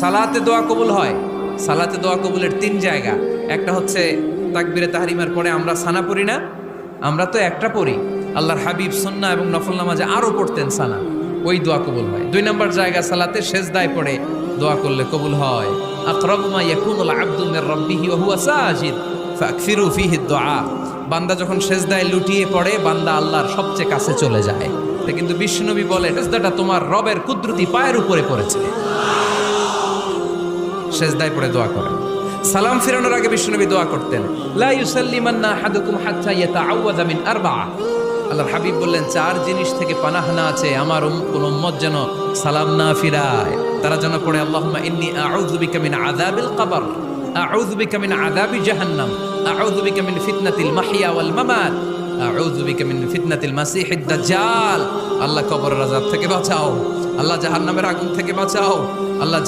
সালাতে দোয়া কবুল হয়। সালাতে দোয়া কবুলের তিন জায়গা। একটা হচ্ছে তাকবীরে তাহরিমার পরে আমরা সানা পড়ি না, আমরা তো একটা পড়ি, আল্লাহর হাবিব সুন্নাহ এবং নফল নামাজে আরো পড়তেন সানা, ওই দোয়া কবুল হয়। দুই নম্বর জায়গা সালাতে সেজদায় পড়ে দোয়া করলে কবুল হয়। আকরাবু মা ইয়াকুনুল আবদু মির রাব্বিহি ওয়া হুয়া সাজিদ ফাকসিরু ফীহি দুআ। বান্দা যখন সেজদায় লুটিয়ে পড়ে, বান্দা আল্লাহর সবচেয়ে কাছে চলে যায়। তা কিন্তু বিশ্বনবী বলে, সেজদাটা তোমার রবের কুদরতি পায়ের উপরে পড়েছে। সেজদায় পড়ে দোয়া করেন। সালাম ফিরানোর আগে বিশ্বনবী দোয়া করতেন, লা ইউসাল্লিমান্না আহাদুকুম হাত্তা ইয়াতাআওয়াযা মিন আরবাআ। আল্লাহর হাবিব বললেন, চার জিনিস থেকে পানাহ না আছে আমার কোন উম্মত যেন সালাম না ফিরায়। তারা যেন পড়ে, আল্লাহুম্মা ইন্নী আউযু বিকা মিন আযাবিল কবর, আউযু বিকা মিন আযাবি জাহান্নাম, আউযু বিকা মিন ফিতনাতিল মাহইয়া ওয়াল মামাত, আউযু বিকা মিন ফিতনাতিল মাসিহিদ দাজ্জাল। আল্লাহ কবরের আযাব থেকে বাঁচাও, আল্লাহ জাহান্নামের আগুন থেকে বাঁচাও, আল্লাহ